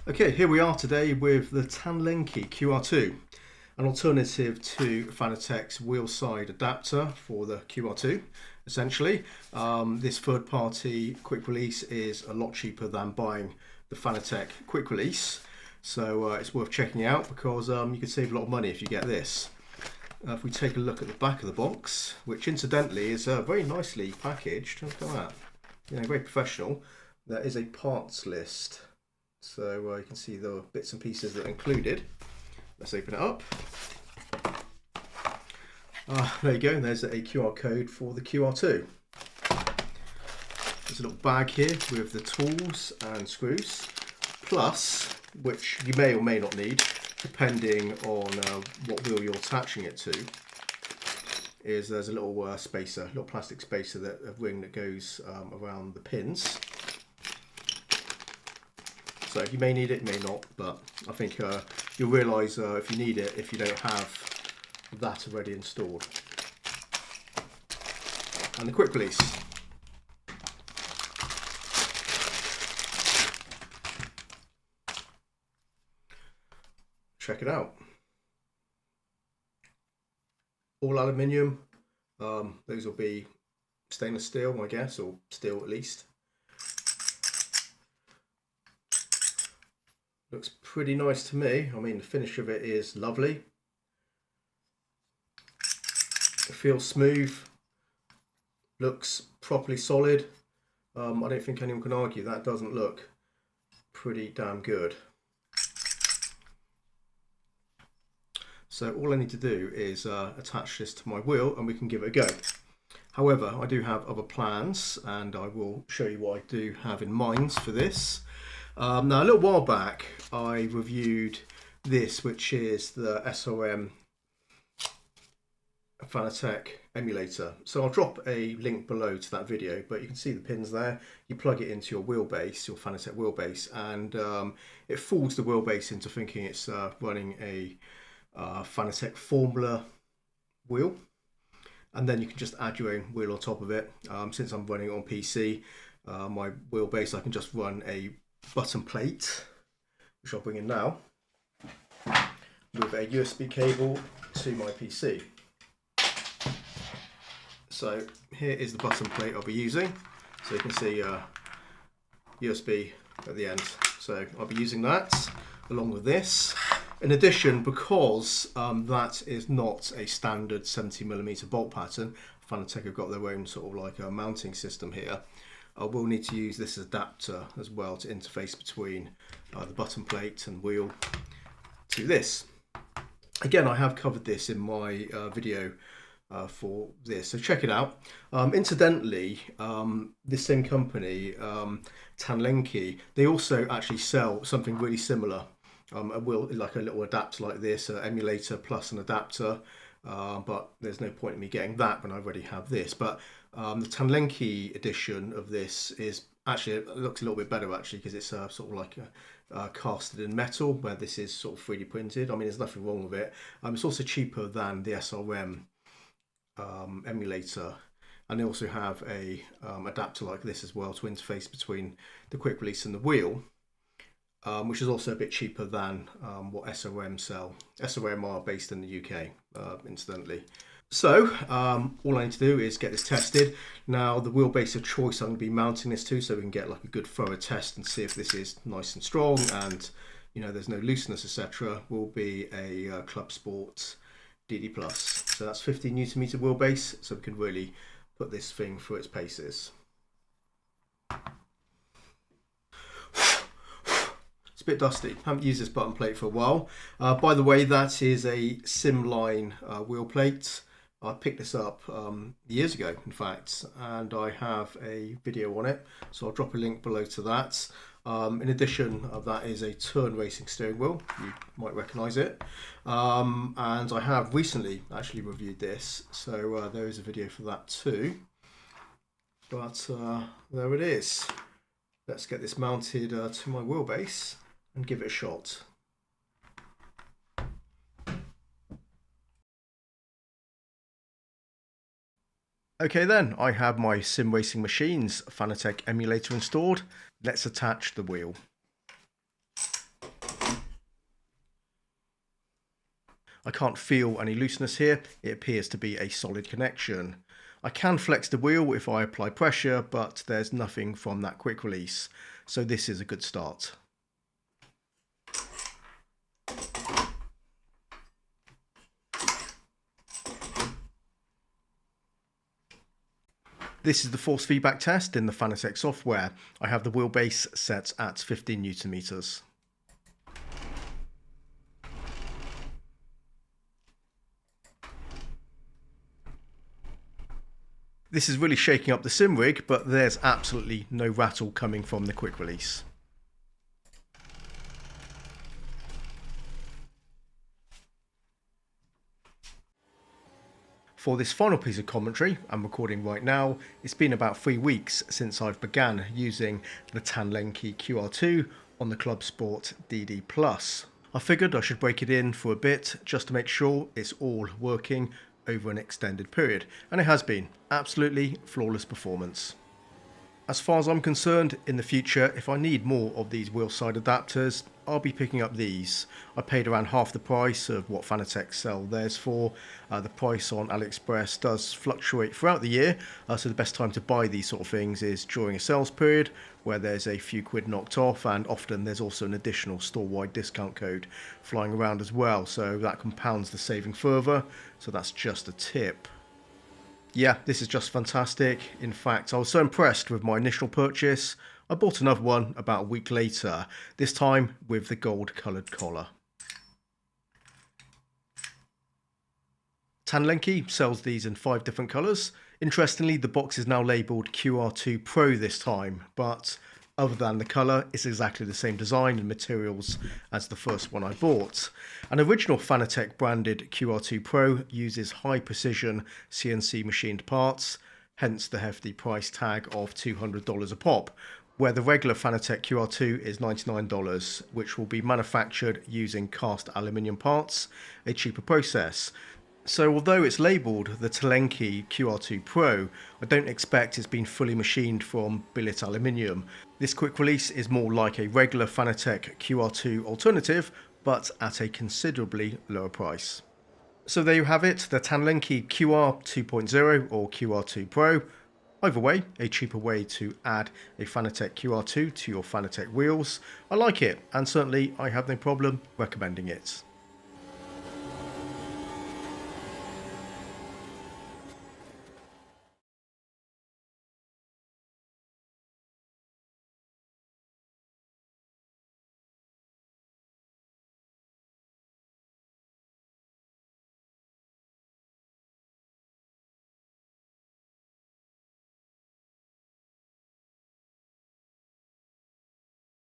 Okay, here we are today with the TANLENKI QR2, an alternative to Fanatec's wheel side adapter for the QR2, essentially. This third-party quick release is a lot cheaper than buying the Fanatec quick release, so it's worth checking out because you can save a lot of money if you get this. If we take a look at the back of the box, which incidentally is very nicely packaged, look at that, very professional. There is a parts list. So you can see the bits and pieces that are included. Let's open it up. There you go, there's a QR code for the QR2. There's a little bag here with the tools and screws, plus, which you may or may not need, depending on what wheel you're attaching it to, is there's a little spacer, a little plastic spacer, a ring that goes around the pins. So you may need it, you may not, but I think you'll realise if you need it, if you don't have that already installed. And the quick release. Check it out. All aluminium. Those will be stainless steel, I guess, or steel at least. Looks pretty nice to me. I mean, the finish of it is lovely. It feels smooth. Looks properly solid. I don't think anyone can argue that doesn't look pretty damn good. So all I need to do is attach this to my wheel and we can give it a go. However, I do have other plans and I will show you what I do have in mind for this. Now, a little while back, I reviewed this, which is the SRM Fanatec emulator. So I'll drop a link below to that video, but you can see the pins there. You plug it into your wheelbase, your Fanatec wheelbase, and it fools the wheelbase into thinking it's running a Fanatec Formula wheel. And then you can just add your own wheel on top of it. Since I'm running on PC, my wheelbase, I can just run a button plate, which I'll bring in now, with a USB cable to my PC. So here is the button plate I'll be using. So you can see USB at the end. So I'll be using that along with this. In addition, because that is not a standard 70mm bolt pattern, Fanatec have got their own sort of like a mounting system here. I will need to use this adapter as well to interface between the button plate and wheel to this. Again, I have covered this in my video for this, so check it out. Incidentally, this same company, TANLENKI, they also actually sell something really similar. A wheel, like a little adapter like this, an emulator plus an adapter, but there's no point in me getting that when I already have this. But the TANLENKI edition of this is actually, it looks a little bit better actually, because it's sort of like casted in metal, where this is sort of 3D printed. I mean, there's nothing wrong with it. It's also cheaper than the SRM emulator, and they also have a adapter like this as well to interface between the quick release and the wheel. Which is also a bit cheaper than what SRM sell. SRM are based in the UK, incidentally. So all I need to do is get this tested. Now, the wheelbase of choice I'm going to be mounting this to, so we can get like a good thorough test and see if this is nice and strong and there's no looseness, etc. will be a Clubsport DD+. So that's 50 Nm wheelbase, so we can really put this thing through its paces. It's a bit dusty. Haven't used this button plate for a while. By the way, that is a Simline wheel plate. I picked this up years ago, in fact, and I have a video on it, so I'll drop a link below to that. In addition, that is a turn racing steering wheel. You might recognise it. And I have recently actually reviewed this, so there is a video for that too. But there it is. Let's get this mounted to my wheelbase and give it a shot. Okay then, I have my Sim Racing Machines Fanatec emulator installed. Let's attach the wheel. I can't feel any looseness here. It appears to be a solid connection. I can flex the wheel if I apply pressure, but there's nothing from that quick release. So this is a good start. This is the force feedback test in the Fanatec software. I have the wheelbase set at 15 Newton meters. This is really shaking up the sim rig, but there's absolutely no rattle coming from the quick release. For this final piece of commentary I'm recording right now, it's been about 3 weeks since I've began using the TANLENKI QR2 on the Clubsport DD+. I figured I should break it in for a bit just to make sure it's all working over an extended period, and it has been. Absolutely flawless performance. As far as I'm concerned, in the future, if I need more of these wheel side adapters, I'll be picking up these. I paid around half the price of what Fanatec sell theirs for. The price on AliExpress does fluctuate throughout the year, so the best time to buy these sort of things is during a sales period where there's a few quid knocked off, and often there's also an additional store-wide discount code flying around as well, so that compounds the saving further. So that's just a tip. Yeah, this is just fantastic. In fact, I was so impressed with my initial purchase, I bought another one about a week later, this time with the gold coloured collar. TANLENKI sells these in 5 different colours. Interestingly, the box is now labelled QR2 Pro this time, but other than the colour, it's exactly the same design and materials as the first one I bought. An original Fanatec branded QR2 Pro uses high precision CNC machined parts, hence the hefty price tag of $200 a pop, where the regular Fanatec QR2 is $99, which will be manufactured using cast aluminium parts, a cheaper process. So although it's labelled the TANLENKI QR2 Pro, I don't expect it's been fully machined from billet aluminium. This quick release is more like a regular Fanatec QR2 alternative, but at a considerably lower price. So there you have it, the TANLENKI QR 2.0 or QR2 Pro. Either way, a cheaper way to add a Fanatec QR2 to your Fanatec wheels. I like it, and certainly I have no problem recommending it.